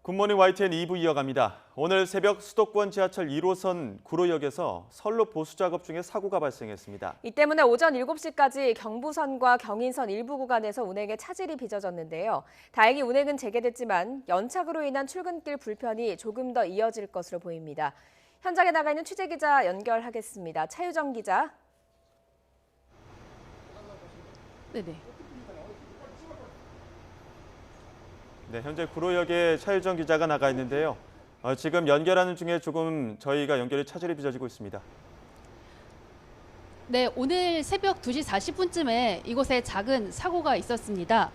굿모닝 YTN 2부 이어갑니다. 오늘 새벽 수도권 지하철 1호선 구로역에서 선로 보수 작업 중에 사고가 발생했습니다. 이 때문에 오전 7시까지 경부선과 경인선 일부 구간에서 운행에 차질이 빚어졌는데요. 다행히 운행은 재개됐지만 연착으로 인한 출근길 불편이 조금 더 이어질 것으로 보입니다. 현장에 나가 있는 취재기자 연결하겠습니다. 차유정 기자. 네네. 네, 현재 구로역에 차유정 기자가 나가 있는데요. 지금 연결하는 중에 조금 저희가 연결에 차질이 빚어지고 있습니다. 네, 오늘 새벽 2시 40분쯤에 이곳에 작은 사고가 있었습니다.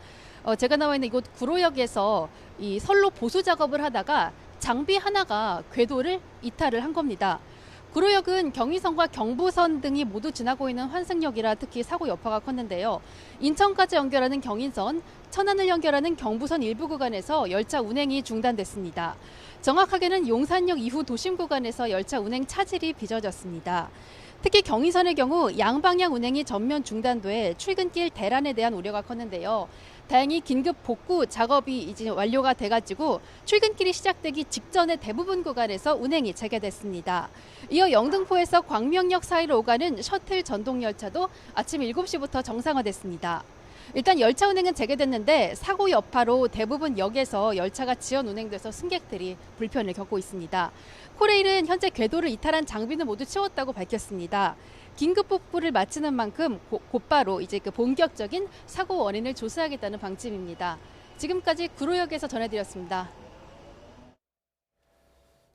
제가 나와 있는 이곳 구로역에서 이 선로 보수 작업을 하다가 장비 하나가 궤도를 이탈을 한 겁니다. 구로역은 경의선과 경부선 등이 모두 지나고 있는 환승역이라 특히 사고 여파가 컸는데요. 인천까지 연결하는 경인선, 천안을 연결하는 경부선 일부 구간에서 열차 운행이 중단됐습니다. 정확하게는 용산역 이후 도심 구간에서 열차 운행 차질이 빚어졌습니다. 특히 경의선의 경우 양방향 운행이 전면 중단돼 출근길 대란에 대한 우려가 컸는데요. 다행히 긴급 복구 작업이 이제 완료가 돼가지고 출근길이 시작되기 직전에 대부분 구간에서 운행이 재개됐습니다. 이어 영등포에서 광명역 사이로 오가는 셔틀 전동 열차도 아침 7시부터 정상화됐습니다. 일단 열차 운행은 재개됐는데 사고 여파로 대부분 역에서 열차가 지연 운행돼서 승객들이 불편을 겪고 있습니다. 코레일은 현재 궤도를 이탈한 장비는 모두 치웠다고 밝혔습니다. 긴급 복구를 마치는 만큼 곧바로 이제 본격적인 사고 원인을 조사하겠다는 방침입니다. 지금까지 구로역에서 전해드렸습니다.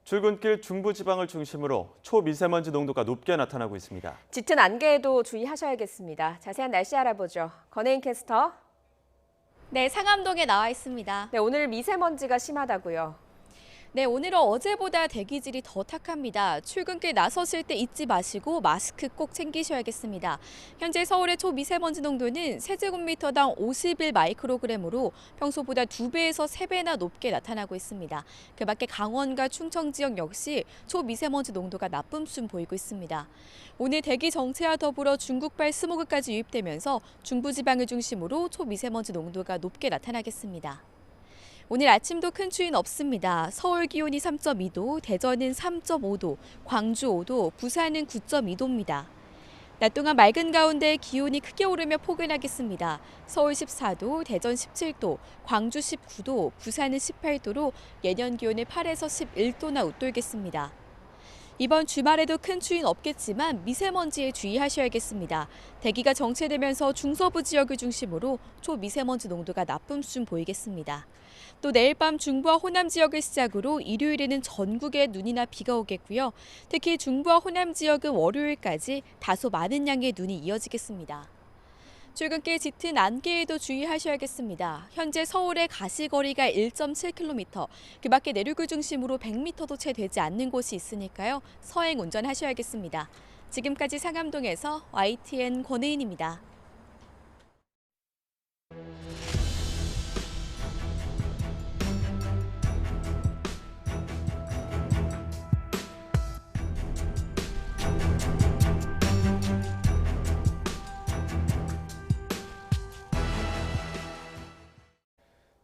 출근길 중부지방을 중심으로 초미세먼지 농도가 높게 나타나고 있습니다. 짙은 안개에도 주의하셔야겠습니다. 자세한 날씨 알아보죠. 권혜인 캐스터. 네, 상암동에 나와 있습니다. 네, 오늘 미세먼지가 심하다고요. 네, 오늘은 어제보다 대기질이 더 탁합니다. 출근길 나서실 때 잊지 마시고 마스크 꼭 챙기셔야겠습니다. 현재 서울의 초미세먼지 농도는 세제곱미터당 51 마이크로그램으로 평소보다 2배에서 3배나 높게 나타나고 있습니다. 그 밖에 강원과 충청 지역 역시 초미세먼지 농도가 나쁨 수 보이고 있습니다. 오늘 대기 정체와 더불어 중국발 스모그까지 유입되면서 중부지방을 중심으로 초미세먼지 농도가 높게 나타나겠습니다. 오늘 아침도 큰 추위는 없습니다. 서울 기온이 3.2도, 대전은 3.5도, 광주 5도, 부산은 9.2도입니다. 낮 동안 맑은 가운데 기온이 크게 오르며 포근하겠습니다. 서울 14도, 대전 17도, 광주 19도, 부산은 18도로 예년 기온의 8에서 11도나 웃돌겠습니다. 이번 주말에도 큰 추위는 없겠지만 미세먼지에 주의하셔야겠습니다. 대기가 정체되면서 중서부 지역을 중심으로 초미세먼지 농도가 나쁨 수준 보이겠습니다. 또 내일 밤 중부와 호남 지역을 시작으로 일요일에는 전국에 눈이나 비가 오겠고요. 특히 중부와 호남 지역은 월요일까지 다소 많은 양의 눈이 이어지겠습니다. 출근길 짙은 안개에도 주의하셔야겠습니다. 현재 서울의 가시거리가 1.7km, 그 밖에 내륙을 중심으로 100m도 채 되지 않는 곳이 있으니까요. 서행 운전하셔야겠습니다. 지금까지 상암동에서 YTN 권혜인입니다.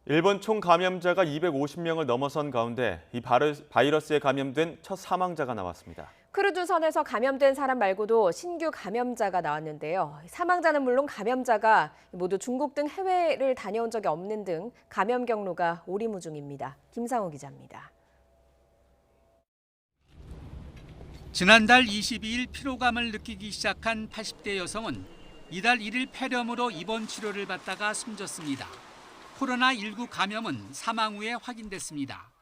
일본 총 감염자가 250명을 넘어선 가운데 이 바이러스에 감염된 첫 사망자가 나왔습니다. 크루즈선에서 감염된 사람 말고도 신규 감염자가 나왔는데요. 사망자는 물론 감염자가 모두 중국 등 해외를 다녀온 적이 없는 등 감염 경로가 오리무중입니다. 김상우 기자입니다. 지난달 22일 피로감을 느끼기 시작한 80대 여성은 이달 1일 폐렴으로 입원 치료를 받다가 숨졌습니다. 코로나19 감염은 사망 후에 확인됐습니다.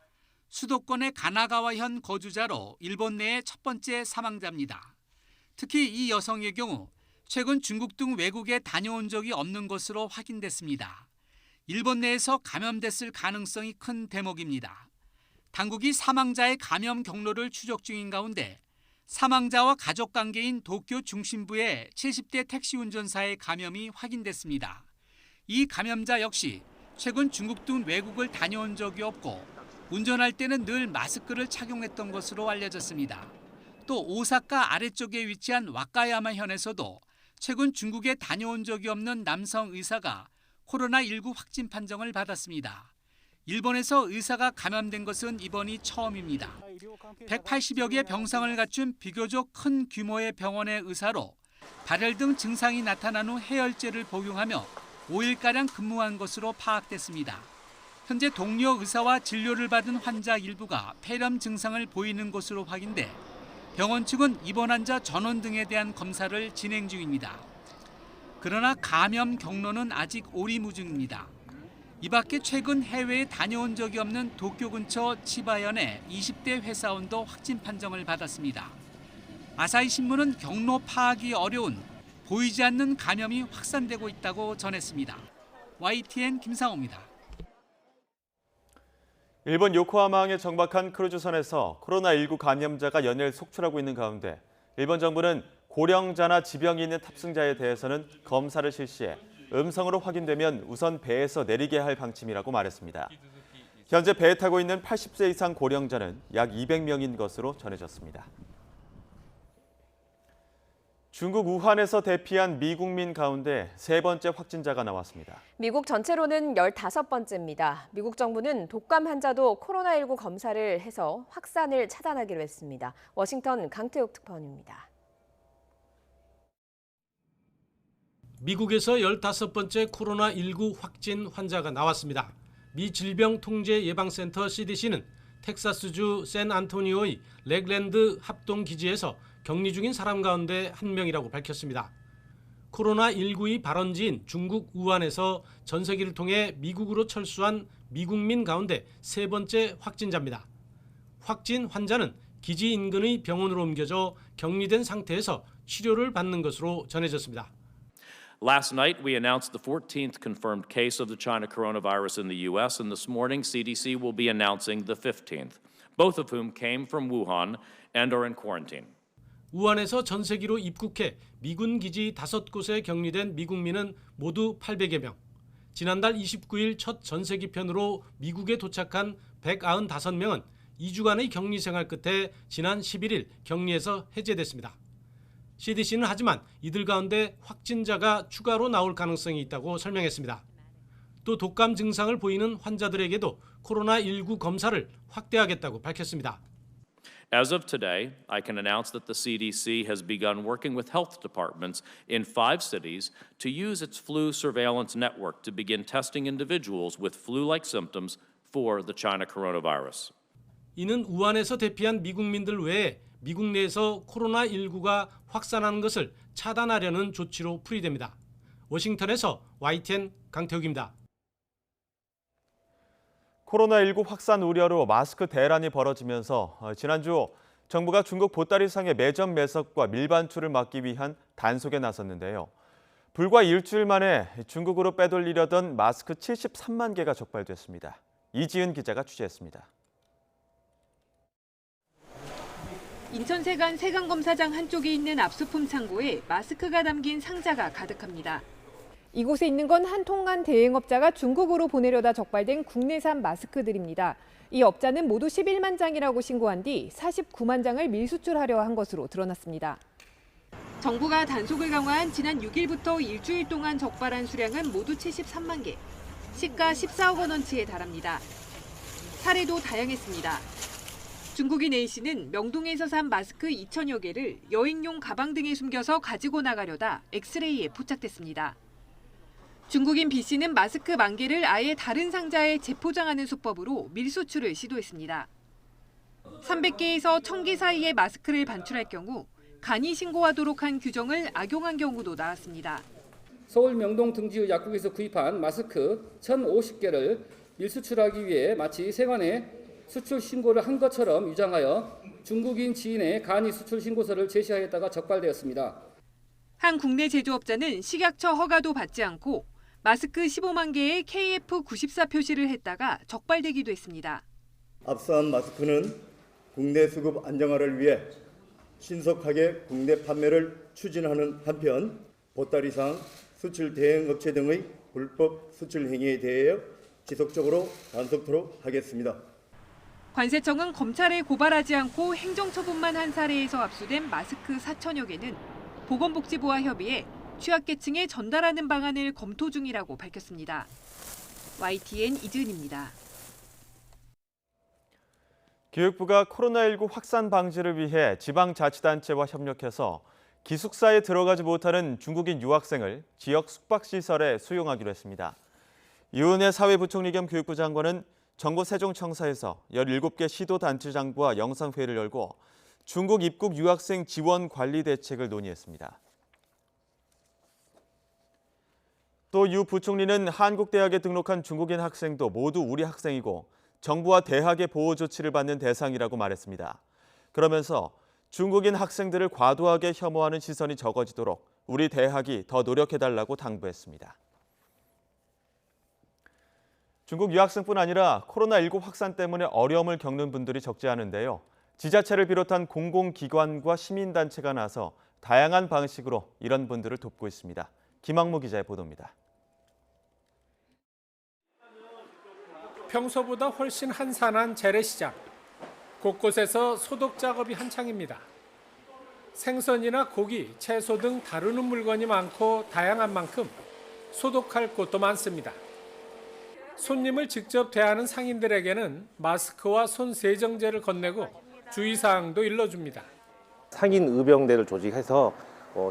수도권의 가나가와현 거주자로 일본 내의 첫 번째 사망자입니다. 특히 이 여성의 경우 최근 중국 등 외국에 다녀온 적이 없는 것으로 확인됐습니다. 일본 내에서 감염됐을 가능성이 큰 대목입니다. 당국이 사망자의 감염 경로를 추적 중인 가운데 사망자와 가족 관계인 도쿄 중심부의 70대 택시 운전사의 감염이 확인됐습니다. 이 감염자 역시 최근 중국 등 외국을 다녀온 적이 없고 운전할 때는 늘 마스크를 착용했던 것으로 알려졌습니다. 또 오사카 아래쪽에 위치한 와카야마현에서도 최근 중국에 다녀온 적이 없는 남성 의사가 코로나19 확진 판정을 받았습니다. 일본에서 의사가 감염된 것은 이번이 처음입니다. 180여 개 병상을 갖춘 비교적 큰 규모의 병원의 의사로 발열 등 증상이 나타난 후 해열제를 복용하며 5일가량 근무한 것으로 파악됐습니다. 현재 동료 의사와 진료를 받은 환자 일부가 폐렴 증상을 보이는 것으로 확인돼 병원 측은 입원 환자 전원 등에 대한 검사를 진행 중입니다. 그러나 감염 경로는 아직 오리무중입니다. 이 밖에 최근 해외에 다녀온 적이 없는 도쿄 근처 치바현의 20대 회사원도 확진 판정을 받았습니다. 아사히 신문은 경로 파악이 어려운 보이지 않는 감염이 확산되고 있다고 전했습니다. YTN 김상호입니다. 일본 요코하마항에 정박한 크루즈선에서 코로나19 감염자가 연일 속출하고 있는 가운데 일본 정부는 고령자나 지병이 있는 탑승자에 대해서는 검사를 실시해 음성으로 확인되면 우선 배에서 내리게 할 방침이라고 말했습니다. 현재 배에 타고 있는 80세 이상 고령자는 약 200명인 것으로 전해졌습니다. 중국 우한에서 대피한 미국민 가운데 세 번째 확진자가 나왔습니다. 미국 전체로는 15번째입니다. 미국 정부는 독감 환자도 코로나19 검사를 해서 확산을 차단하기로 했습니다. 워싱턴 강태욱 특파원입니다. 미국에서 15번째 코로나19 확진 환자가 나왔습니다. 미 질병통제예방센터 CDC는 텍사스주 샌안토니오의 렉랜드 합동기지에서 격리 중인 사람 가운데 한 명이라고 밝혔습니다. 코로나19의 발원지인 중국 우한에서 전세기를 통해 미국으로 철수한 미국민 가운데 세 번째 확진자입니다. 확진 환자는 기지 인근의 병원으로 옮겨져 격리된 상태에서 치료를 받는 것으로 전해졌습니다. Last night, we announced the 14th confirmed case of the China coronavirus in the U.S., and this morning, CDC will be announcing the 15th, both of whom came from Wuhan and are in quarantine. 우한에서 전세기로 입국해 미군 기지 5곳에 격리된 미국민은 모두 800여 명. 지난달 29일 첫 전세기 편으로 미국에 도착한 195명은 2주간의 격리 생활 끝에 지난 11일 격리에서 해제됐습니다. CDC는 하지만 이들 가운데 확진자가 추가로 나올 가능성이 있다고 설명했습니다. 또 독감 증상을 보이는 환자들에게도 코로나19 검사를 확대하겠다고 밝혔습니다. As of today, I can announce that the CDC has begun working with health departments in 5 cities to use its flu surveillance network to begin testing individuals with flu-like symptoms for the China coronavirus. 이는 우한에서 대피한 미국민들 외에 미국 내에서 코로나19가 확산하는 것을 차단하려는 조치로 풀이됩니다. 워싱턴에서 YTN 강태욱입니다. 코로나19 확산 우려로 마스크 대란이 벌어지면서 지난주 정부가 중국 보따리상의 매점 매석과 밀반출을 막기 위한 단속에 나섰는데요. 불과 일주일 만에 중국으로 빼돌리려던 마스크 73만 개가 적발됐습니다. 이지은 기자가 취재했습니다. 인천세관 세관검사장 한쪽에 있는 압수품 창고에 마스크가 담긴 상자가 가득합니다. 이곳에 있는 건 한 통관 대행업자가 중국으로 보내려다 적발된 국내산 마스크들입니다. 이 업자는 모두 11만 장이라고 신고한 뒤 49만 장을 밀수출하려 한 것으로 드러났습니다. 정부가 단속을 강화한 지난 6일부터 일주일 동안 적발한 수량은 모두 73만 개, 시가 14억 원어치에 달합니다. 사례도 다양했습니다. 중국인 A씨는 명동에서 산 마스크 2천여 개를 여행용 가방 등에 숨겨서 가지고 나가려다 엑스레이에 포착됐습니다. 중국인 B씨는 마스크 1만 개를 아예 다른 상자에 재포장하는 수법으로 밀수출을 시도했습니다. 300개에서 1000개 사이의 마스크를 반출할 경우 간이 신고하도록 한 규정을 악용한 경우도 나왔습니다. 서울 명동 등지의 약국에서 구입한 마스크 1,050개를 밀수출하기 위해 마치 세관에 수출 신고를 한 것처럼 위장하여 중국인 지인의 간이 수출 신고서를 제시하였다가 적발되었습니다. 한 국내 제조업자는 식약처 허가도 받지 않고 마스크 15만 개에 KF94 표시를 했다가 적발되기도 했습니다. 앞선 마스크는 국내 수급 안정화를 위해 신속하게 국내 판매를 추진하는 한편 보따리상 수출 대행업체 등의 불법 수출 행위에 대해 지속적으로 단속토록 하겠습니다. 관세청은 검찰에 고발하지 않고 행정처분만 한 사례에서 압수된 마스크 4천여 개는 보건복지부와 협의해 취약계층에 전달하는 방안을 검토 중이라고 밝혔습니다. YTN 이지은입니다. 교육부가 코로나19 확산 방지를 위해 지방자치단체와 협력해서 기숙사에 들어가지 못하는 중국인 유학생을 지역 숙박시설에 수용하기로 했습니다. 이은혜 사회부총리 겸 교육부 장관은 정부 세종청사에서 17개 시도단체장과 영상회의를 열고 중국 입국 유학생 지원 관리 대책을 논의했습니다. 또 유 부총리는 한국대학에 등록한 중국인 학생도 모두 우리 학생이고 정부와 대학의 보호 조치를 받는 대상이라고 말했습니다. 그러면서 중국인 학생들을 과도하게 혐오하는 시선이 적어지도록 우리 대학이 더 노력해달라고 당부했습니다. 중국 유학생뿐 아니라 코로나19 확산 때문에 어려움을 겪는 분들이 적지 않은데요. 지자체를 비롯한 공공기관과 시민단체가 나서 다양한 방식으로 이런 분들을 돕고 있습니다. 김학무 기자의 보도입니다. 평소보다 훨씬 한산한 재래시장. 곳곳에서 소독 작업이 한창입니다. 생선이나 고기, 채소 등 다루는 물건이 많고 다양한 만큼 소독할 곳도 많습니다. 손님을 직접 대하는 상인들에게는 마스크와 손 세정제를 건네고 주의사항도 일러줍니다. 상인 의병대를 조직해서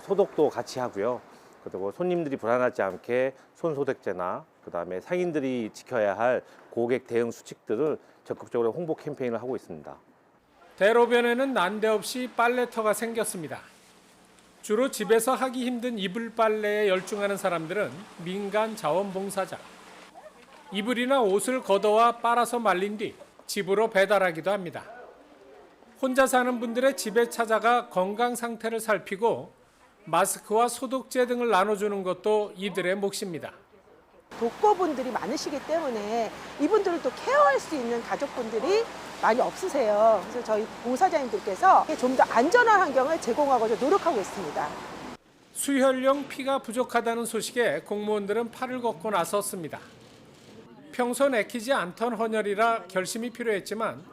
소독도 같이 하고요. 그리고 손님들이 불안하지 않게 손소독제나 그다음에 상인들이 지켜야 할 고객 대응 수칙들을 적극적으로 홍보 캠페인을 하고 있습니다. 대로변에는 난데없이 빨래터가 생겼습니다. 주로 집에서 하기 힘든 이불 빨래에 열중하는 사람들은 민간 자원봉사자. 이불이나 옷을 걷어와 빨아서 말린 뒤 집으로 배달하기도 합니다. 혼자 사는 분들의 집에 찾아가 건강 상태를 살피고 마스크와 소독제 등을 나눠주는 것도 이들의 몫입니다. 독거분들이 많으시기 때문에 이분들을 또 케어할 수 있는 가족분들이 많이 없으세요. 그래서 저희 봉사자님들께서 좀 더 안전한 환경을 제공하고 노력하고 있습니다. 수혈용 피가 부족하다는 소식에 공무원들은 팔을 걷고 나섰습니다. 평소 내키지 않던 헌혈이라 결심이 필요했지만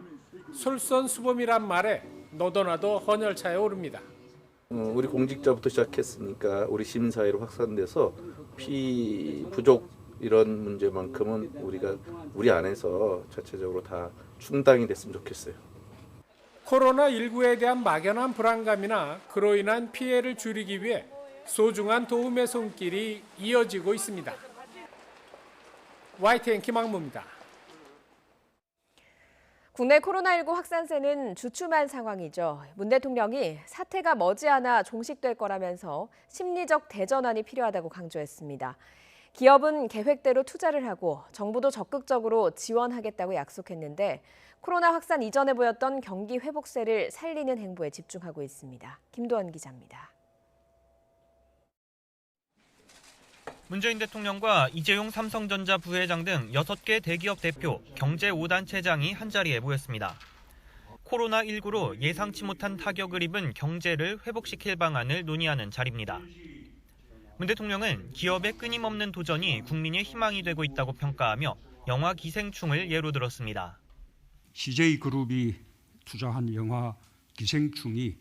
솔선수범이란 말에 너도나도 헌혈차에 오릅니다. 우리 공직자부터 시작했으니까 우리 시민사회로 확산돼서 피 부족 이런 문제만큼은 우리 안에서 전체적으로 다 충당이 됐으면 좋겠어요. 코로나19에 대한 막연한 불안감이나 그로 인한 피해를 줄이기 위해 소중한 도움의 손길이 이어지고 있습니다. YTN 김학무입니다. 국내 코로나19 확산세는 주춤한 상황이죠. 문 대통령이 사태가 머지않아 종식될 거라면서 심리적 대전환이 필요하다고 강조했습니다. 기업은 계획대로 투자를 하고 정부도 적극적으로 지원하겠다고 약속했는데 코로나 확산 이전에 보였던 경기 회복세를 살리는 행보에 집중하고 있습니다. 김도원 기자입니다. 문재인 대통령과 이재용 삼성전자 부회장 등 6개 대기업 대표, 경제 5단체장이 한자리에 모였습니다. 코로나19로 예상치 못한 타격을 입은 경제를 회복시킬 방안을 논의하는 자리입니다. 문 대통령은 기업의 끊임없는 도전이 국민의 희망이 되고 있다고 평가하며 영화 기생충을 예로 들었습니다. CJ그룹이 투자한 영화 기생충이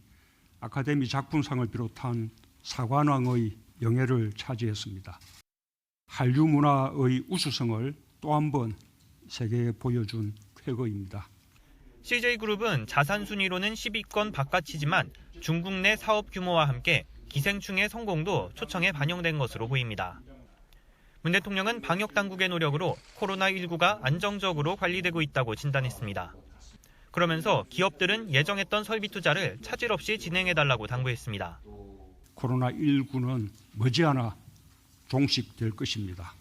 아카데미 작품상을 비롯한 사관왕의 영예를 차지했습니다. 한류 문화의 우수성을 또 한 번 세계에 보여준 쾌거입니다. CJ그룹은 자산 순위로는 10위권 바깥이지만 중국 내 사업 규모와 함께 기생충의 성공도 초청에 반영된 것으로 보입니다. 문 대통령은 방역 당국의 노력으로 코로나19가 안정적으로 관리되고 있다고 진단했습니다. 그러면서 기업들은 예정했던 설비 투자를 차질 없이 진행해달라고 당부했습니다. 코로나19는 머지않아 종식될 것입니다.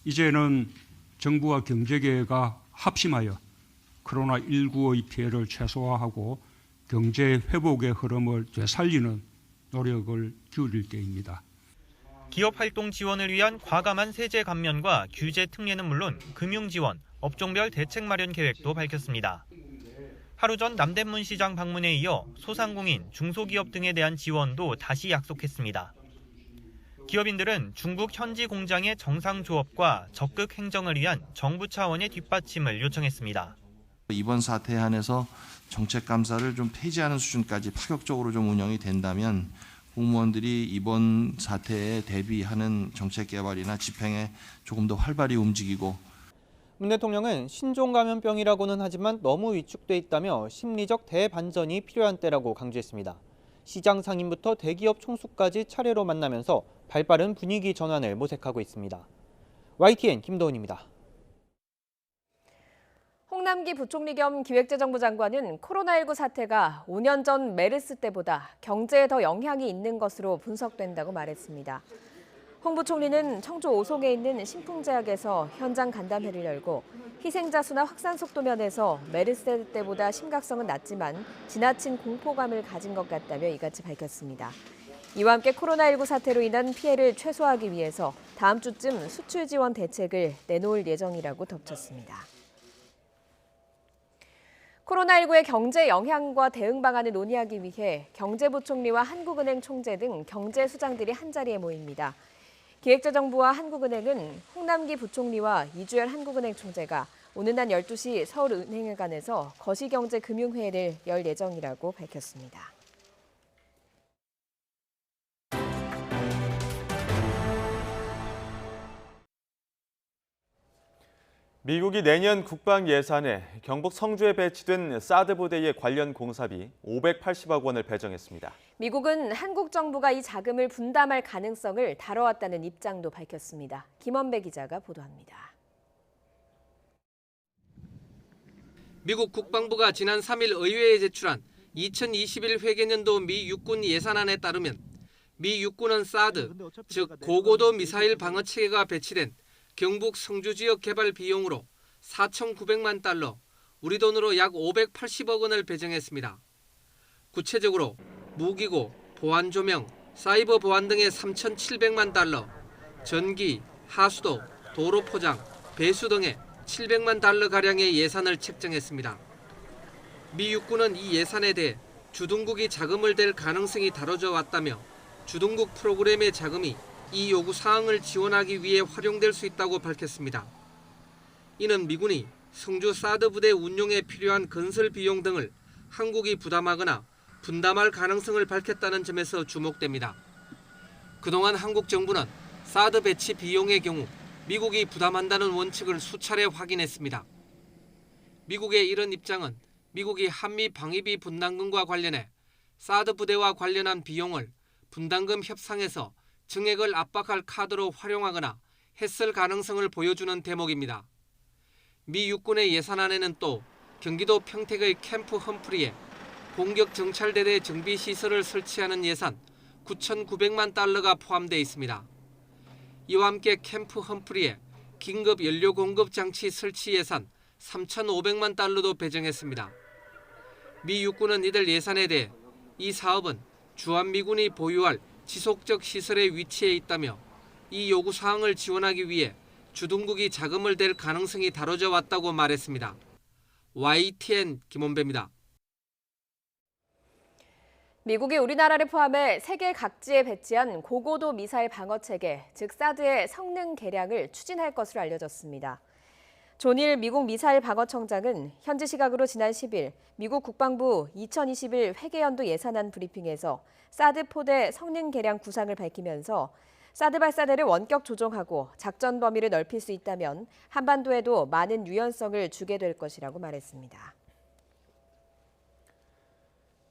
이제는 정부와 경제계가 합심하여 코로나19의 피해를 최소화하고 경제 회복의 흐름을 되살리는 노력을 기울일 때입니다. 기업 활동 지원을 위한 과감한 세제 감면과 규제 특례는 물론 금융 지원, 업종별 대책 마련 계획도 밝혔습니다. 하루 전 남대문 시장 방문에 이어 소상공인, 중소기업 등에 대한 지원도 다시 약속했습니다. 기업인들은 중국 현지 공장의 정상 조업과 적극 행정을 위한 정부 차원의 뒷받침을 요청했습니다. 이번 사태에 한해서 정책 감사를 좀 폐지하는 수준까지 파격적으로 좀 운영이 된다면 공무원들이 이번 사태에 대비하는 정책 개발이나 집행에 조금 더 활발히 움직이고 문 대통령은 신종 감염병이라고는 하지만 너무 위축돼 있다며 심리적 대반전이 필요한 때라고 강조했습니다. 시장 상인부터 대기업 총수까지 차례로 만나면서 발빠른 분위기 전환을 모색하고 있습니다. YTN 김도훈입니다. 홍남기 부총리 겸 기획재정부 장관은 코로나19 사태가 5년 전 메르스 때보다 경제에 더 영향이 있는 것으로 분석된다고 말했습니다. 홍 부총리는 청주 오송에 있는 신풍제약에서 현장 간담회를 열고 희생자 수나 확산 속도 면에서 메르스 때보다 심각성은 낮지만 지나친 공포감을 가진 것 같다며 이같이 밝혔습니다. 이와 함께 코로나19 사태로 인한 피해를 최소화하기 위해서 다음 주쯤 수출 지원 대책을 내놓을 예정이라고 덧붙였습니다. 코로나19의 경제 영향과 대응 방안을 논의하기 위해 경제부총리와 한국은행 총재 등 경제 수장들이 한자리에 모입니다. 기획재정부와 한국은행은 홍남기 부총리와 이주열 한국은행 총재가 오는 낮 12시 서울은행회관에서 거시경제금융회의를 열 예정이라고 밝혔습니다. 미국이 내년 국방 예산에 경북 성주에 배치된 사드 부대의 관련 공사비 580억 원을 배정했습니다. 미국은 한국 정부가 이 자금을 분담할 가능성을 다뤄왔다는 입장도 밝혔습니다. 김원배 기자가 보도합니다. 미국 국방부가 지난 3일 의회에 제출한 2021 회계년도 미 육군 예산안에 따르면 미 육군은 사드, 즉 고고도 미사일 방어 체계가 배치된 경북 성주 지역 개발 비용으로 4,900만 달러, 우리 돈으로 약 580억 원을 배정했습니다. 구체적으로 무기고, 보안 조명, 사이버 보안 등의 3,700만 달러, 전기, 하수도, 도로 포장, 배수 등의 700만 달러가량의 예산을 책정했습니다. 미 육군은 이 예산에 대해 주둔국이 자금을 댈 가능성이 다뤄져 왔다며 주둔국 프로그램의 자금이 이 요구 사항을 지원하기 위해 활용될 수 있다고 밝혔습니다. 이는 미군이 성주 사드 부대 운용에 필요한 건설 비용 등을 한국이 부담하거나 분담할 가능성을 밝혔다는 점에서 주목됩니다. 그동안 한국 정부는 사드 배치 비용의 경우 미국이 부담한다는 원칙을 수차례 확인했습니다. 미국의 이런 입장은 미국이 한미 방위비 분담금과 관련해 사드 부대와 관련한 비용을 분담금 협상에서 증액을 압박할 카드로 활용하거나 했을 가능성을 보여주는 대목입니다. 미 육군의 예산안에는 또 경기도 평택의 캠프 험프리에 공격 정찰대대 정비 시설을 설치하는 예산 9,900만 달러가 포함되어 있습니다. 이와 함께 캠프 험프리에 긴급 연료 공급 장치 설치 예산 3,500만 달러도 배정했습니다. 미 육군은 이들 예산에 대해 이 사업은 주한미군이 보유할 지속적 시설에 위치해 있다며 이 요구 사항을 지원하기 위해 주둔국이 자금을 댈 가능성이 다뤄져 왔다고 말했습니다. YTN 김원배입니다. 미국이 우리나라를 포함해 세계 각지에 배치한 고고도 미사일 방어 체계, 즉 사드의 성능 개량을 추진할 것으로 알려졌습니다. 존일 미국 미사일 방어청장은 현지 시각으로 지난 10일 미국 국방부 2021 회계연도 예산안 브리핑에서 사드 포대 성능 개량 구상을 밝히면서 사드 발사대를 원격 조정하고 작전 범위를 넓힐 수 있다면 한반도에도 많은 유연성을 주게 될 것이라고 말했습니다.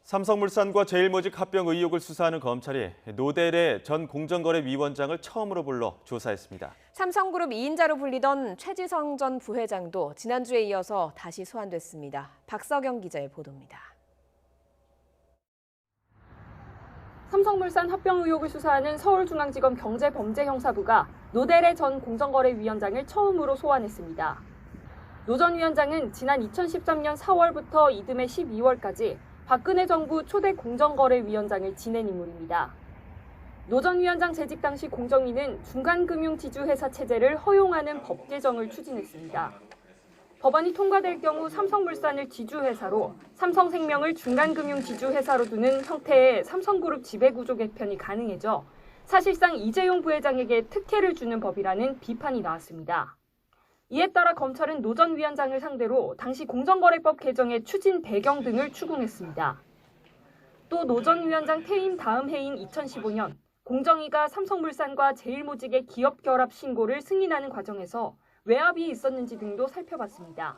삼성물산과 제일모직 합병 의혹을 수사하는 검찰이 노델의 전 공정거래위원장을 처음으로 불러 조사했습니다. 삼성그룹 2인자로 불리던 최지성 전 부회장도 지난주에 이어서 다시 소환됐습니다. 박서경 기자의 보도입니다. 삼성물산 합병 의혹을 수사하는 서울중앙지검 경제범죄형사부가 노델의 전 공정거래위원장을 처음으로 소환했습니다. 노 전 위원장은 지난 2013년 4월부터 이듬해 12월까지 박근혜 정부 초대 공정거래위원장을 지낸 인물입니다. 노 전 위원장 재직 당시 공정위는 중간금융지주회사 체제를 허용하는 법 개정을 추진했습니다. 법안이 통과될 경우 삼성물산을 지주회사로, 삼성생명을 중간금융지주회사로 두는 형태의 삼성그룹 지배구조 개편이 가능해져 사실상 이재용 부회장에게 특혜를 주는 법이라는 비판이 나왔습니다. 이에 따라 검찰은 노 전 위원장을 상대로 당시 공정거래법 개정의 추진 배경 등을 추궁했습니다. 또 노 전 위원장 퇴임 다음 해인 2015년 공정위가 삼성물산과 제일모직의 기업 결합 신고를 승인하는 과정에서 외압이 있었는지 등도 살펴봤습니다.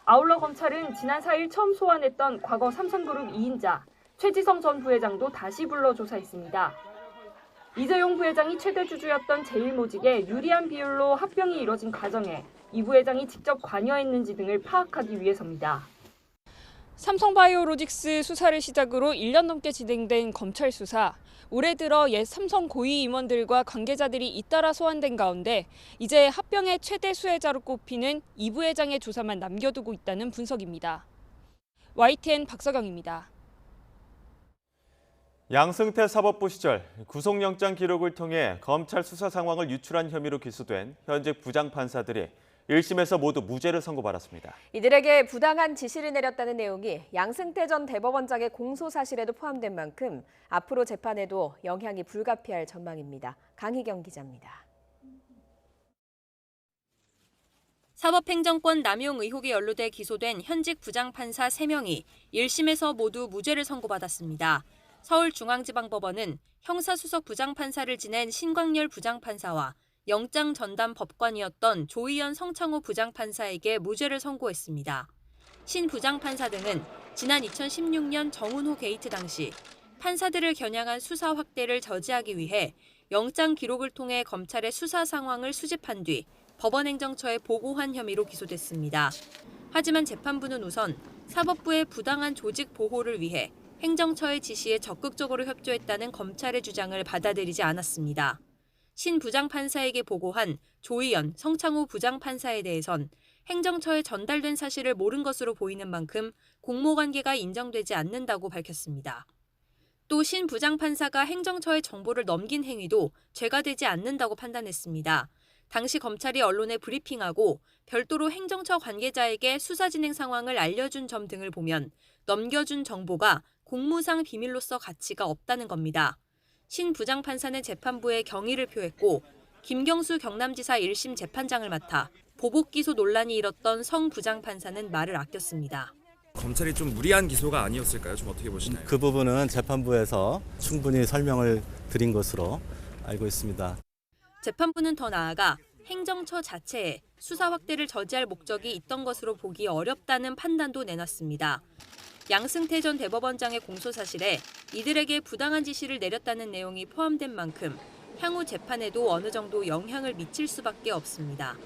아울러 검찰은 지난 4일 처음 소환했던 과거 삼성그룹 2인자 최지성 전 부회장도 다시 불러 조사했습니다. 이재용 부회장이 최대 주주였던 제일모직에 유리한 비율로 합병이 이뤄진 과정에 이 부회장이 직접 관여했는지 등을 파악하기 위해서입니다. 삼성바이오로직스 수사를 시작으로 1년 넘게 진행된 검찰 수사. 올해 들어 옛 삼성 고위 임원들과 관계자들이 잇따라 소환된 가운데 이제 합병의 최대 수혜자로 꼽히는 이 부회장의 조사만 남겨두고 있다는 분석입니다. YTN 박서경입니다. 양승태 사법부 시절 구속영장 기록을 통해 검찰 수사 상황을 유출한 혐의로 기소된 현직 부장판사들이 1심에서 모두 무죄를 선고받았습니다. 이들에게 부당한 지시를 내렸다는 내용이 양승태 전 대법원장의 공소 사실에도 포함된 만큼 앞으로 재판에도 영향이 불가피할 전망입니다. 강희경 기자입니다. 사법행정권 남용 의혹에 연루돼 기소된 현직 부장판사 3명이 1심에서 모두 무죄를 선고받았습니다. 서울중앙지방법원은 형사수석 부장판사를 지낸 신광열 부장판사와 영장 전담 법관이었던 조희연 성창호 부장판사에게 무죄를 선고했습니다. 신 부장판사 등은 지난 2016년 정운호 게이트 당시 판사들을 겨냥한 수사 확대를 저지하기 위해 영장 기록을 통해 검찰의 수사 상황을 수집한 뒤 법원행정처에 보고한 혐의로 기소됐습니다. 하지만 재판부는 우선 사법부의 부당한 조직 보호를 위해 행정처의 지시에 적극적으로 협조했다는 검찰의 주장을 받아들이지 않았습니다. 신 부장판사에게 보고한 조희연, 성창호 부장판사에 대해선 행정처에 전달된 사실을 모른 것으로 보이는 만큼 공모관계가 인정되지 않는다고 밝혔습니다. 또 신 부장판사가 행정처에 정보를 넘긴 행위도 죄가 되지 않는다고 판단했습니다. 당시 검찰이 언론에 브리핑하고 별도로 행정처 관계자에게 수사 진행 상황을 알려준 점 등을 보면 넘겨준 정보가 공무상 비밀로서 가치가 없다는 겁니다. 신 부장판사는 재판부에 경의를 표했고 김경수 경남지사 1심 재판장을 맡아 보복 기소 논란이 일었던 성 부장판사는 말을 아꼈습니다. 검찰이 좀 무리한 기소가 아니었을까요? 좀 어떻게 보시나요? 그 부분은 재판부에서 충분히 설명을 드린 것으로 알고 있습니다. 재판부는 더 나아가 행정처 자체에 수사 확대를 저지할 목적이 있던 것으로 보기 어렵다는 판단도 내놨습니다. 양승태 전 대법원장의 공소 사실에 이들에게 부당한 지시를 내렸다는 내용이 포함된 만큼 향후 재판에도 어느 정도 영향을 미칠 수밖에 없습니다.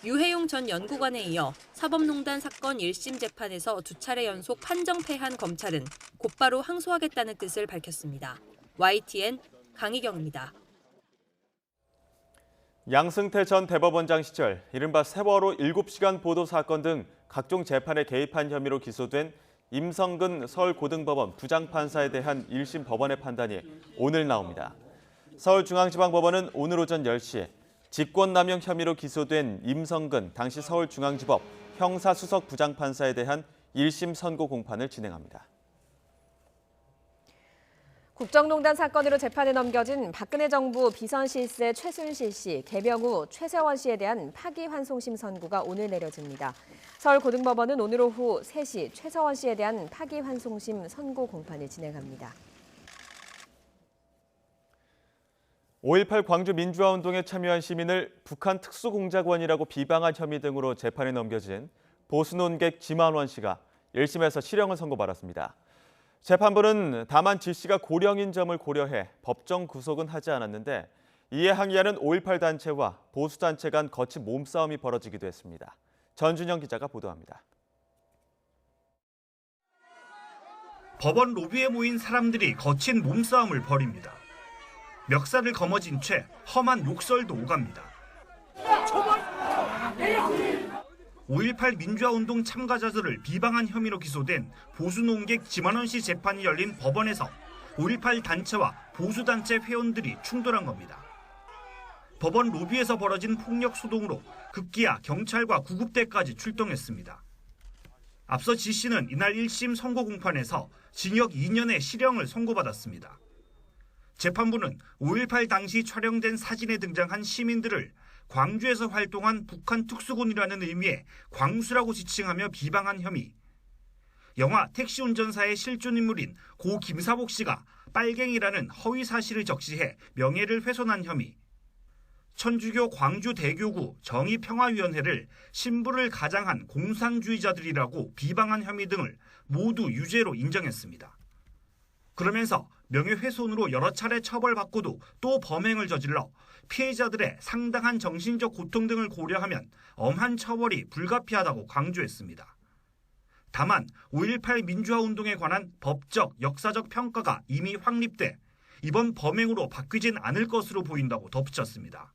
유해용 전 연구관에 이어 사법농단 사건 1심 재판에서 2차례 연속 판정 패한 검찰은 곧바로 항소하겠다는 뜻을 밝혔습니다. YTN 강희경입니다. 양승태 전 대법원장 시절 이른바 세월호 7시간 보도 사건 등 각종 재판에 개입한 혐의로 기소된 임성근 서울고등법원 부장판사에 대한 1심 법원의 판단이 오늘 나옵니다. 서울중앙지방법원은 오늘 오전 10시 직권남용 혐의로 기소된 임성근 당시 서울중앙지법 형사수석 부장판사에 대한 1심 선고 공판을 진행합니다. 국정농단 사건으로 재판에 넘겨진 박근혜 정부 비선실세 최순실 씨, 개명 후 최세원 씨에 대한 파기환송심 선고가 오늘 내려집니다. 서울고등법원은 오늘 오후 3시 최세원 씨에 대한 파기환송심 선고 공판을 진행합니다. 5.18 광주 민주화운동에 참여한 시민을 북한 특수공작원이라고 비방한 혐의 등으로 재판에 넘겨진 보수 논객 지만원 씨가 1심에서 실형을 선고받았습니다. 재판부는 다만 지 씨가 고령인 점을 고려해 법정 구속은 하지 않았는데 이에 항의하는 5.18 단체와 보수 단체 간 거친 몸싸움이 벌어지기도 했습니다. 전준영 기자가 보도합니다. 법원 로비에 모인 사람들이 거친 몸싸움을 벌입니다. 멱살을 거머쥔 채 험한 욕설도 오갑니다. 5.18 민주화운동 참가자들을 비방한 혐의로 기소된 보수 논객 지만원 씨 재판이 열린 법원에서 5.18 단체와 보수단체 회원들이 충돌한 겁니다. 법원 로비에서 벌어진 폭력 소동으로 급기야 경찰과 구급대까지 출동했습니다. 앞서 지 씨는 이날 1심 선고 공판에서 징역 2년의 실형을 선고받았습니다. 재판부는 5.18 당시 촬영된 사진에 등장한 시민들을 광주에서 활동한 북한 특수군이라는 의미의 광수라고 지칭하며 비방한 혐의, 영화 택시 운전사의 실존 인물인 고 김사복 씨가 빨갱이라는 허위 사실을 적시해 명예를 훼손한 혐의, 천주교 광주대교구 정의평화위원회를 신부를 가장한 공산주의자들이라고 비방한 혐의 등을 모두 유죄로 인정했습니다. 그러면서 명예훼손으로 여러 차례 처벌받고도 또 범행을 저질러 피해자들의 상당한 정신적 고통 등을 고려하면 엄한 처벌이 불가피하다고 강조했습니다. 다만 5.18 민주화운동에 관한 법적, 역사적 평가가 이미 확립돼 이번 범행으로 바뀌진 않을 것으로 보인다고 덧붙였습니다.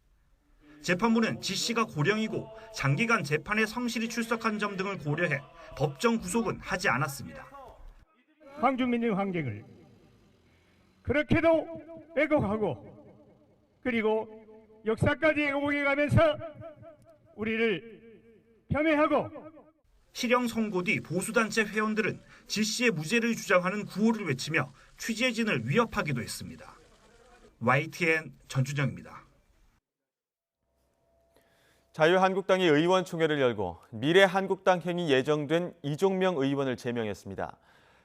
재판부는 지 씨가 고령이고 장기간 재판에 성실히 출석한 점 등을 고려해 법정 구속은 하지 않았습니다. 광주민중 환경을 그렇게도 왜곡하고 그리고 역사까지 왜곡해가면서 우리를 폄훼하고 실형 선고 뒤 보수단체 회원들은 지 씨의 무죄를 주장하는 구호를 외치며 취재진을 위협하기도 했습니다. YTN 전준영입니다. 자유한국당이 의원총회를 열고 미래한국당행이 예정된 이종명 의원을 제명했습니다.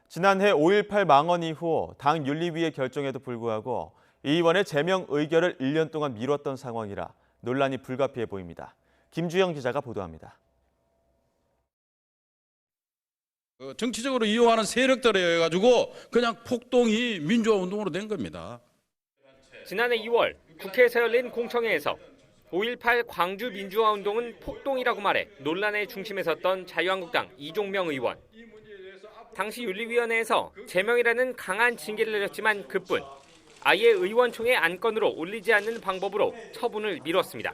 지난해 5.18 망언 이후 당 윤리위의 결정에도 불구하고 이 의원의 제명 의결을 1년 동안 미뤘던 상황이라 논란이 불가피해 보입니다. 김주영 기자가 보도합니다. 정치적으로 이용하는 세력들에 의해 가지고 그냥 폭동이 민주화운동으로 된 겁니다. 지난해 2월 국회에서 열린 공청회에서 5.18 광주 민주화운동은 폭동이라고 말해 논란의 중심에 섰던 자유한국당 이종명 의원. 당시 윤리위원회에서 제명이라는 강한 징계를 내렸지만 그뿐 아예 의원총회 안건으로 올리지 않는 방법으로 처분을 미뤘습니다.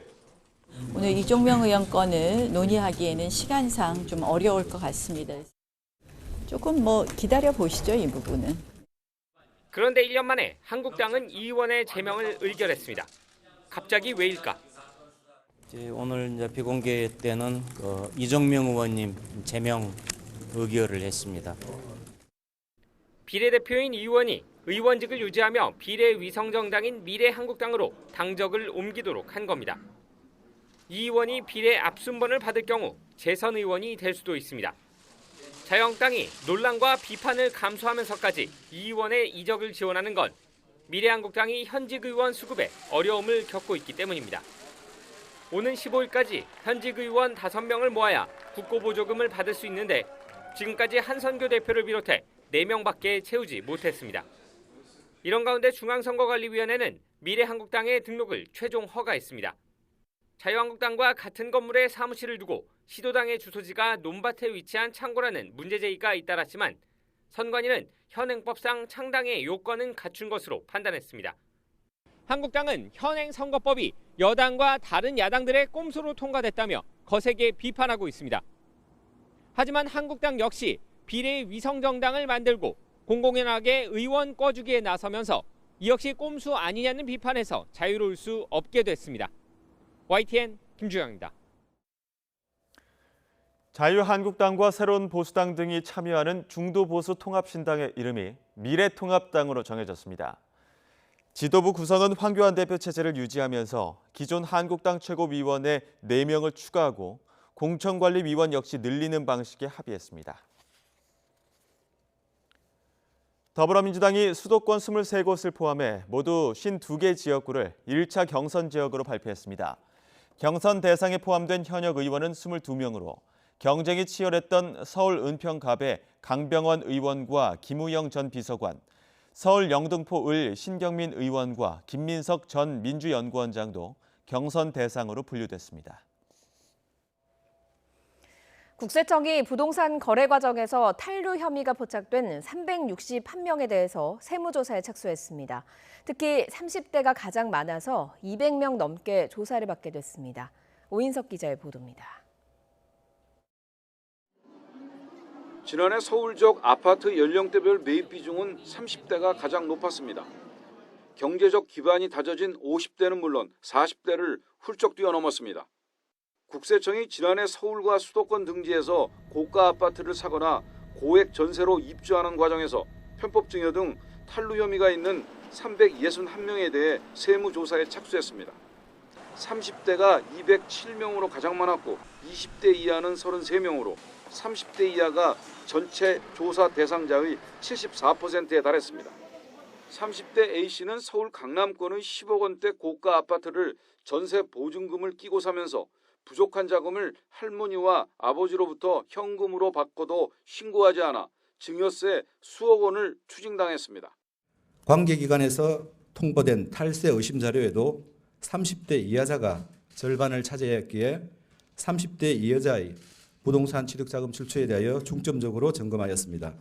오늘 이종명 의원 건을 논의하기에는 시간상 좀 어려울 것 같습니다. 조금 기다려 보시죠, 이 부분은. 그런데 1년 만에 한국당은 이 의원의 제명을 의결했습니다. 갑자기 왜일까? 오늘 이제 비공개 때는 이종명 의원님 제명 의결을 했습니다. 비례대표인 이 의원이 의원직을 유지하며 비례위성정당인 미래한국당으로 당적을 옮기도록 한 겁니다. 이 의원이 비례 압순번을 받을 경우 재선 의원이 될 수도 있습니다. 자유한국당이 논란과 비판을 감수하면서까지 이 의원의 이적을 지원하는 건 미래한국당이 현직 의원 수급에 어려움을 겪고 있기 때문입니다. 오는 15일까지 현직 의원 5명을 모아야 국고보조금을 받을 수 있는데 지금까지 한선교 대표를 비롯해 4명밖에 채우지 못했습니다. 이런 가운데 중앙선거관리위원회는 미래한국당의 등록을 최종 허가했습니다. 자유한국당과 같은 건물에 사무실을 두고 시도당의 주소지가 논밭에 위치한 창고라는 문제제기가 잇따랐지만 선관위는 현행법상 창당의 요건은 갖춘 것으로 판단했습니다. 한국당은 현행 선거법이 여당과 다른 야당들의 꼼수로 통과됐다며 거세게 비판하고 있습니다. 하지만 한국당 역시 비례위성정당을 만들고 공공연하게 의원 꿔주기에 나서면서 이 역시 꼼수 아니냐는 비판에서 자유로울 수 없게 됐습니다. YTN 김주영입니다. 자유한국당과 새로운 보수당 등이 참여하는 중도보수 통합신당의 이름이 미래통합당으로 정해졌습니다. 지도부 구성은 황교안 대표 체제를 유지하면서 기존 한국당 최고위원회 4명을 추가하고 공천관리위원 역시 늘리는 방식에 합의했습니다. 더불어민주당이 수도권 23곳을 포함해 모두 52개 지역구를 1차 경선 지역으로 발표했습니다. 경선 대상에 포함된 현역 의원은 22명으로 경쟁이 치열했던 서울 은평갑의 강병원 의원과 김우영 전 비서관, 서울 영등포 을 신경민 의원과 김민석 전 민주연구원장도 경선 대상으로 분류됐습니다. 국세청이 부동산 거래 과정에서 탈루 혐의가 포착된 361명에 대해서 세무조사에 착수했습니다. 특히 30대가 가장 많아서 200명 넘게 조사를 받게 됐습니다. 오인석 기자의 보도입니다. 지난해 서울 지역 아파트 연령대별 매입 비중은 30대가 가장 높았습니다. 경제적 기반이 다져진 50대는 물론 40대를 훌쩍 뛰어넘었습니다. 국세청이 지난해 서울과 수도권 등지에서 고가 아파트를 사거나 고액 전세로 입주하는 과정에서 편법 증여 등 탈루 혐의가 있는 361명에 대해 세무조사에 착수했습니다. 30대가 207명으로 가장 많았고 20대 이하는 33명으로 30대 이하가 전체 조사 대상자의 74%에 달했습니다. 30대 A씨는 서울 강남권의 10억 원대 고가 아파트를 전세 보증금을 끼고 사면서 부족한 자금을 할머니와 아버지로부터 현금으로 받고도 신고하지 않아 증여세 수억 원을 추징당했습니다. 관계기관에서 통보된 탈세 의심 자료에도 30대 이하자가 절반을 차지했기에 30대 이하자의 부동산 취득자금 출처에 대하여 중점적으로 점검하였습니다.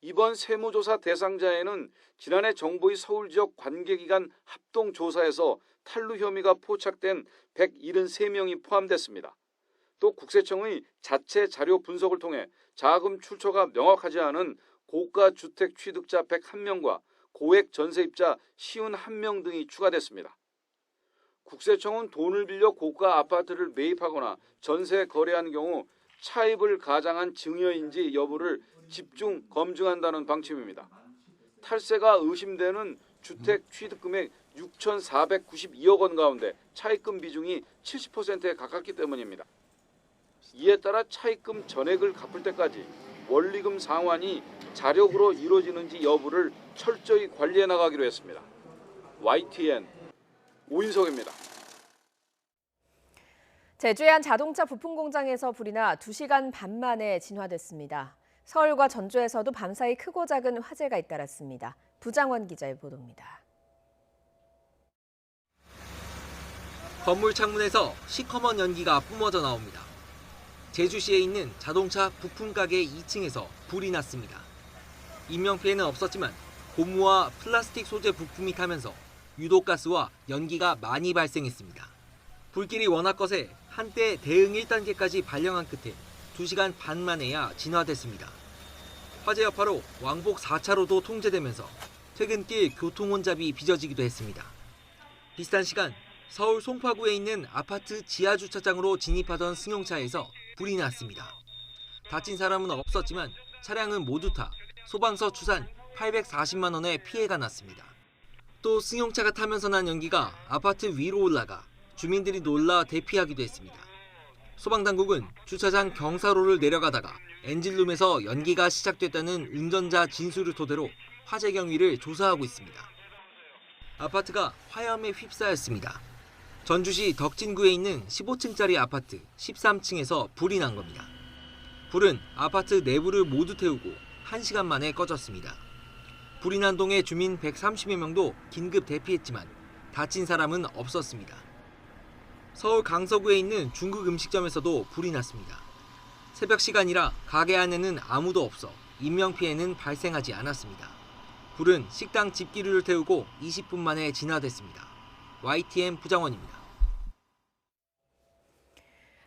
이번 세무조사 대상자에는 지난해 정부의 서울 지역 관계기관 합동조사에서 탈루 혐의가 포착된 173명이 포함됐습니다. 또 국세청의 자체 자료 분석을 통해 자금 출처가 명확하지 않은 고가 주택 취득자 101명과 고액 전세입자 51명 등이 추가됐습니다. 국세청은 돈을 빌려 고가 아파트를 매입하거나 전세 거래한 경우 차입을 가장한 증여인지 여부를 집중 검증한다는 방침입니다. 탈세가 의심되는 주택 취득금액 6,492억 원 가운데 차입금 비중이 70%에 가깝기 때문입니다. 이에 따라 차입금 전액을 갚을 때까지 원리금 상환이 자력으로 이루어지는지 여부를 철저히 관리해 나가기로 했습니다. YTN 오인석입니다. 제주의 한 자동차 부품 공장에서 불이 나 2시간 반 만에 진화됐습니다. 서울과 전주에서도 밤사이 크고 작은 화재가 잇따랐습니다. 부장원 기자의 보도입니다. 건물 창문에서 시커먼 연기가 뿜어져 나옵니다. 제주시에 있는 자동차 부품 가게 2층에서 불이 났습니다. 인명피해는 없었지만 고무와 플라스틱 소재 부품이 타면서 유독가스와 연기가 많이 발생했습니다. 불길이 워낙 거세 한때 대응 1단계까지 발령한 끝에 2시간 반 만에야 진화됐습니다. 화재 여파로 왕복 4차로도 통제되면서 퇴근길 교통 혼잡이 빚어지기도 했습니다. 비슷한 시간 서울 송파구에 있는 아파트 지하 주차장으로 진입하던 승용차에서 불이 났습니다. 다친 사람은 없었지만 차량은 모두 타 소방서 추산 840만 원의 피해가 났습니다. 또 승용차가 타면서 난 연기가 아파트 위로 올라가 주민들이 놀라 대피하기도 했습니다. 소방당국은 주차장 경사로를 내려가다가 엔진룸에서 연기가 시작됐다는 운전자 진술을 토대로 화재 경위를 조사하고 있습니다. 아파트가 화염에 휩싸였습니다. 전주시 덕진구에 있는 15층짜리 아파트 13층에서 불이 난 겁니다. 불은 아파트 내부를 모두 태우고 1시간 만에 꺼졌습니다. 불이 난 동의 주민 130여 명도 긴급 대피했지만 다친 사람은 없었습니다. 서울 강서구에 있는 중국 음식점에서도 불이 났습니다. 새벽 시간이라 가게 안에는 아무도 없어 인명피해는 발생하지 않았습니다. 불은 식당 집기류를 태우고 20분 만에 진화됐습니다. YTN 부장원입니다.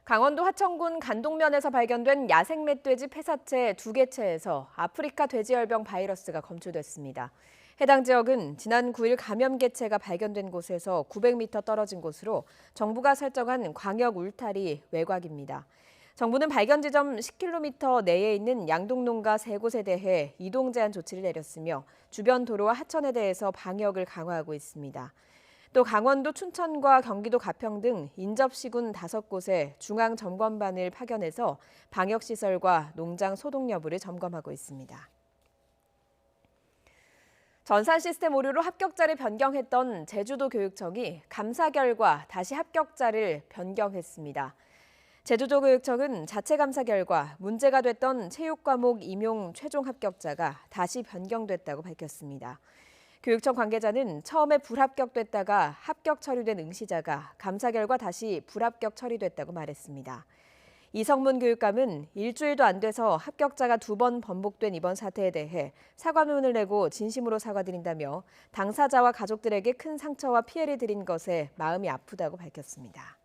강원도 하천군 간동면에서 발견된 야생 멧돼지 폐사체 2개체에서 아프리카 돼지열병 바이러스가 검출됐습니다. 해당 지역은 지난 9일 감염 개체가 발견된 곳에서 900m 떨어진 곳으로 정부가 설정한 광역 울타리 외곽입니다. 정부는 발견 지점 10km 내에 있는 양동농가 3곳에 대해 이동 제한 조치를 내렸으며 주변 도로와 하천에 대해서 방역을 강화하고 있습니다. 또 강원도 춘천과 경기도 가평 등 인접시군 5곳에 중앙점검반을 파견해서 방역시설과 농장 소독 여부를 점검하고 있습니다. 전산 시스템 오류로 합격자를 변경했던 제주도 교육청이 감사 결과 다시 합격자를 변경했습니다. 제주도 교육청은 자체 감사 결과 문제가 됐던 체육 과목 임용 최종 합격자가 다시 변경됐다고 밝혔습니다. 교육청 관계자는 처음에 불합격됐다가 합격 처리된 응시자가 감사 결과 다시 불합격 처리됐다고 말했습니다. 이성문 교육감은 일주일도 안 돼서 합격자가 2번 번복된 이번 사태에 대해 사과문을 내고 진심으로 사과드린다며 당사자와 가족들에게 큰 상처와 피해를 드린 것에 마음이 아프다고 밝혔습니다.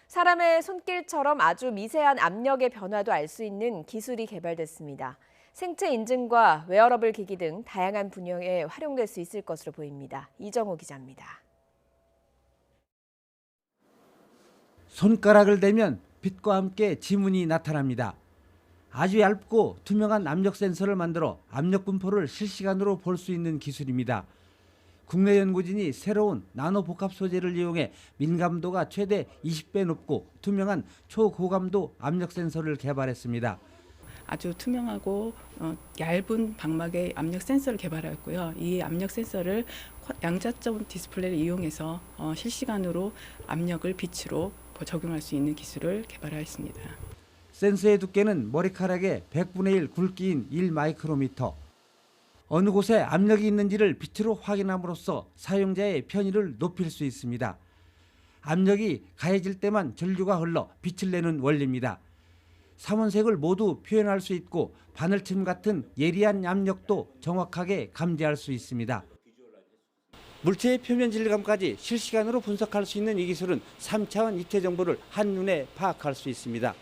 사람의 손길처럼 아주 미세한 압력의 변화도 알 수 있는 기술이 개발됐습니다. 생체 인증과 웨어러블 기기 등 다양한 분야에 활용될 수 있을 것으로 보입니다. 이정호 기자입니다. 손가락을 대면 빛과 함께 지문이 나타납니다. 아주 얇고 투명한 압력 센서를 만들어 압력 분포를 실시간으로 볼 수 있는 기술입니다. 국내 연구진이 새로운 나노 복합 소재를 이용해 민감도가 최대 20배 높고 투명한 초고감도 압력 센서를 개발했습니다. 아주 투명하고 얇은 방막의 압력 센서를 개발하였고요. 이 압력 센서를 양자점 디스플레이를 이용해서 실시간으로 압력을 빛으로 적용할 수 있는 기술을 개발하였습니다. 센서의 두께는 머리카락의 100분의 1 굵기인 1마이크로미터. 어느 곳에 압력이 있는지를 빛으로 확인함으로써 사용자의 편의를 높일 수 있습니다. 압력이 가해질 때만 전류가 흘러 빛을 내는 원리입니다. 삼원색을 모두 표현할 수 있고 바늘침 같은 예리한 압력도 정확하게 감지할 수 있습니다. 물체의 표면 질감까지 실시간으로 분석할 수 있는 이 기술은 3차원 입체 정보를 한눈에 파악할 수 있습니다.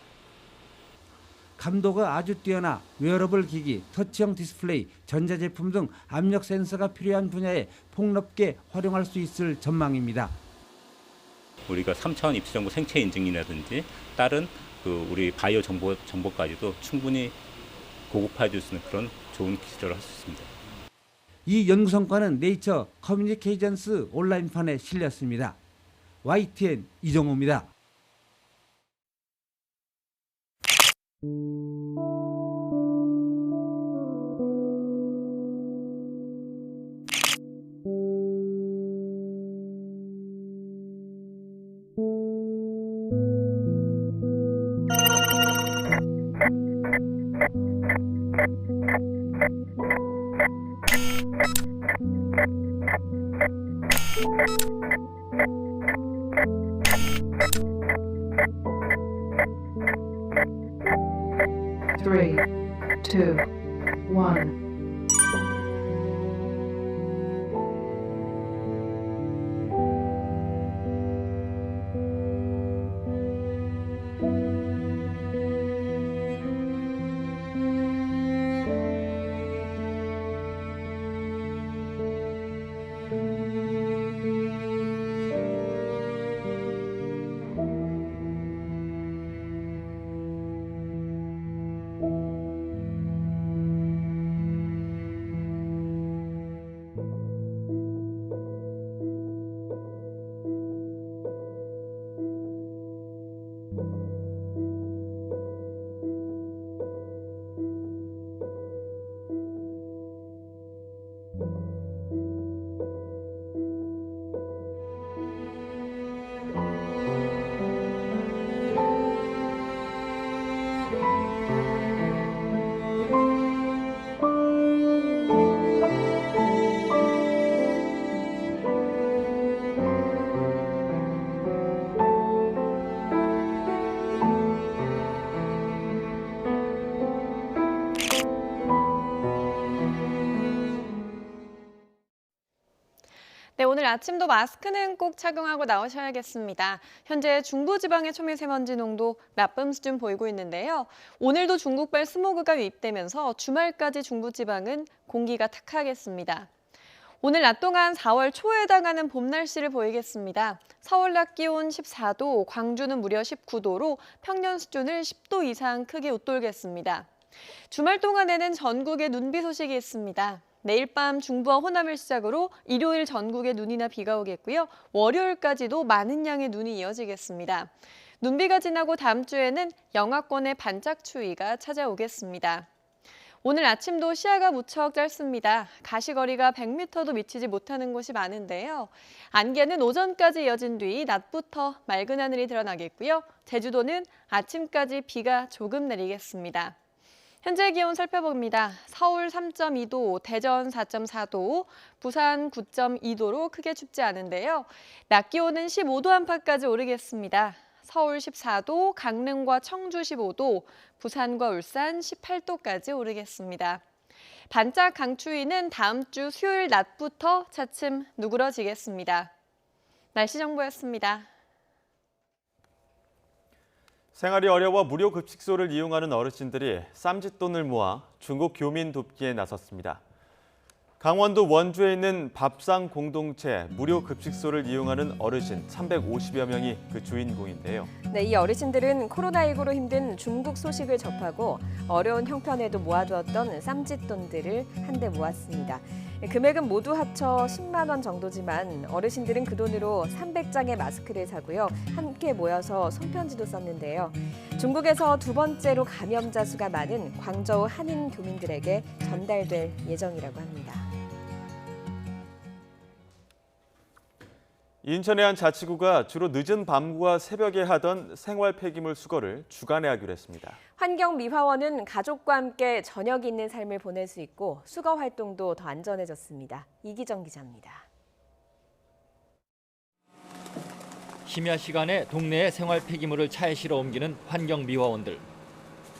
감도가 아주 뛰어나 웨어러블 기기, 터치형 디스플레이, 전자제품 등 압력 센서가 필요한 분야에 폭넓게 활용할 수 있을 전망입니다. 우리가 3차원 입체 정보 생체 인증이라든지 다른 우리 바이오 정보까지도 충분히 고급화해 줄 수 있는 그런 좋은 기술을 할 수 있습니다. 이 연구 성과는 네이처 커뮤니케이션스 온라인판에 실렸습니다. YTN 이정호입니다. Three, two, one. 네, 오늘 아침도 마스크는 꼭 착용하고 나오셔야겠습니다. 현재 중부지방의 초미세먼지 농도 나쁨 수준 보이고 있는데요. 오늘도 중국발 스모그가 유입되면서 주말까지 중부지방은 공기가 탁하겠습니다. 오늘 낮 동안 4월 초에 해당하는 봄 날씨를 보이겠습니다. 서울 낮 기온 14도, 광주는 무려 19도로 평년 수준을 10도 이상 크게 웃돌겠습니다. 주말 동안에는 전국에 눈비 소식이 있습니다. 내일 밤 중부와 호남을 시작으로 일요일 전국에 눈이나 비가 오겠고요. 월요일까지도 많은 양의 눈이 이어지겠습니다. 눈비가 지나고 다음 주에는 영하권의 반짝 추위가 찾아오겠습니다. 오늘 아침도 시야가 무척 짧습니다. 가시거리가 100m도 미치지 못하는 곳이 많은데요. 안개는 오전까지 이어진 뒤 낮부터 맑은 하늘이 드러나겠고요. 제주도는 아침까지 비가 조금 내리겠습니다. 현재 기온 살펴봅니다. 서울 3.2도, 대전 4.4도, 부산 9.2도로 크게 춥지 않은데요. 낮 기온은 15도 안팎까지 오르겠습니다. 서울 14도, 강릉과 청주 15도, 부산과 울산 18도까지 오르겠습니다. 반짝 강추위는 다음 주 수요일 낮부터 차츰 누그러지겠습니다. 날씨 정보였습니다. 생활이 어려워 무료 급식소를 이용하는 어르신들이 쌈짓돈을 모아 중국 교민 돕기에 나섰습니다. 강원도 원주에 있는 밥상 공동체 무료 급식소를 이용하는 어르신 350여 명이 그 주인공인데요. 네, 이 어르신들은 코로나19로 힘든 중국 소식을 접하고 어려운 형편에도 모아두었던 쌈짓돈들을 한데 모았습니다. 금액은 모두 합쳐 10만 원 정도지만 어르신들은 그 돈으로 300장의 마스크를 사고요. 함께 모여서 손편지도 썼는데요. 중국에서 두 번째로 감염자 수가 많은 광저우 한인 교민들에게 전달될 예정이라고 합니다. 인천의 한 자치구가 주로 늦은 밤과 새벽에 하던 생활 폐기물 수거를 주간에 하기로 했습니다. 환경미화원은 가족과 함께 저녁 있는 삶을 보낼 수 있고 수거 활동도 더 안전해졌습니다. 이기정 기자입니다. 심야 시간에 동네의 생활 폐기물을 차에 실어 옮기는 환경미화원들.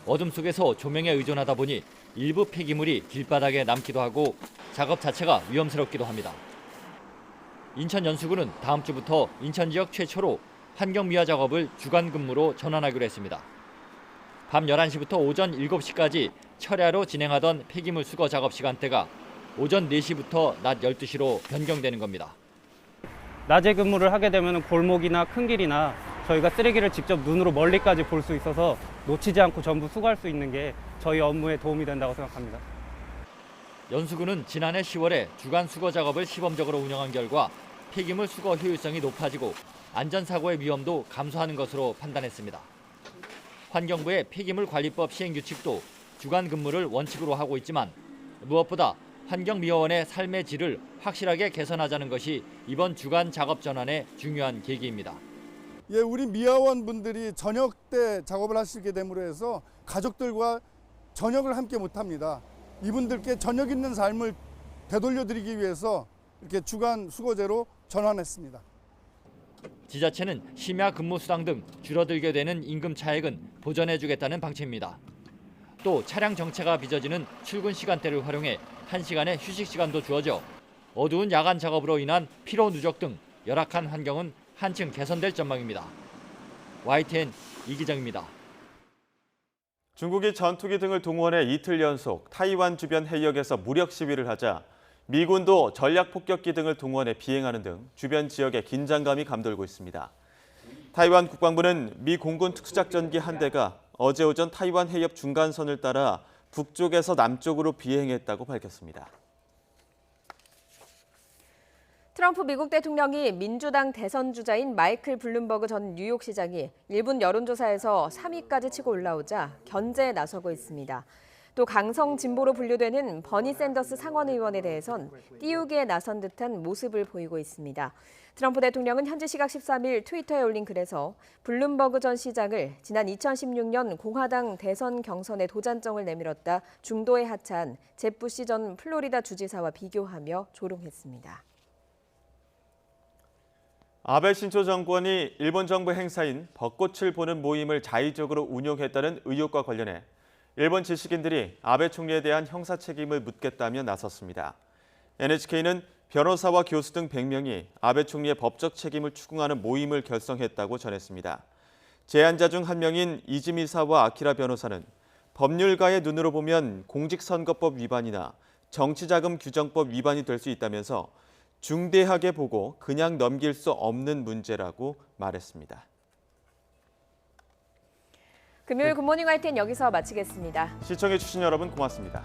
어둠 속에서 조명에 의존하다 보니 일부 폐기물이 길바닥에 남기도 하고 작업 자체가 위험스럽기도 합니다. 인천 연수구는 다음 주부터 인천 지역 최초로 환경미화 작업을 주간 근무로 전환하기로 했습니다. 밤 11시부터 오전 7시까지 철야로 진행하던 폐기물 수거 작업 시간대가 오전 4시부터 낮 12시로 변경되는 겁니다. 낮에 근무를 하게 되면 골목이나 큰 길이나 저희가 쓰레기를 직접 눈으로 멀리까지 볼 수 있어서 놓치지 않고 전부 수거할 수 있는 게 저희 업무에 도움이 된다고 생각합니다. 연수구는 지난해 10월에 주간 수거 작업을 시범적으로 운영한 결과 폐기물 수거 효율성이 높아지고 안전사고의 위험도 감소하는 것으로 판단했습니다. 환경부의 폐기물관리법 시행규칙도 주간 근무를 원칙으로 하고 있지만 무엇보다 환경미화원의 삶의 질을 확실하게 개선하자는 것이 이번 주간 작업 전환의 중요한 계기입니다. 우리 미화원 분들이 저녁 때 작업을 하시게 됨으로 해서 가족들과 저녁을 함께 못합니다. 이분들께 저녁 있는 삶을 되돌려드리기 위해서 이렇게 주간 수거제로 전환했습니다. 지자체는 심야 근무 수당 등 줄어들게 되는 임금 차액은 보전해주겠다는 방침입니다. 또 차량 정체가 빚어지는 출근 시간대를 활용해 1시간의 휴식 시간도 주어져 어두운 야간 작업으로 인한 피로 누적 등 열악한 환경은 한층 개선될 전망입니다. YTN 이기정입니다. 중국이 전투기 등을 동원해 이틀 연속 타이완 주변 해역에서 무력 시위를 하자 미군도 전략 폭격기 등을 동원해 비행하는 등 주변 지역에 긴장감이 감돌고 있습니다. 타이완 국방부는 미 공군 특수작전기 한 대가 어제 오전 타이완 해협 중간선을 따라 북쪽에서 남쪽으로 비행했다고 밝혔습니다. 트럼프 미국 대통령이 민주당 대선 주자인 마이클 블룸버그 전 뉴욕시장이 일본 여론조사에서 3위까지 치고 올라오자 견제에 나서고 있습니다. 또 강성 진보로 분류되는 버니 샌더스 상원 의원에 대해선 띄우기에 나선 듯한 모습을 보이고 있습니다. 트럼프 대통령은 현지 시각 13일 트위터에 올린 글에서 블룸버그 전 시장을 지난 2016년 공화당 대선 경선에 도전장을 내밀었다 중도에 하차한 잽 부시 전 플로리다 주지사와 비교하며 조롱했습니다. 아베 신조 정권이 일본 정부 행사인 벚꽃을 보는 모임을 자의적으로 운용했다는 의혹과 관련해 일본 지식인들이 아베 총리에 대한 형사 책임을 묻겠다며 나섰습니다. NHK는 변호사와 교수 등 100명이 아베 총리의 법적 책임을 추궁하는 모임을 결성했다고 전했습니다. 제안자 중 한 명인 이즈미사와 아키라 변호사는 법률가의 눈으로 보면 공직선거법 위반이나 정치자금 규정법 위반이 될 수 있다면서 중대하게 보고 그냥 넘길 수 없는 문제라고 말했습니다. 금요일 굿모닝 YTN 여기서 마치겠습니다. 시청해주신 여러분 고맙습니다.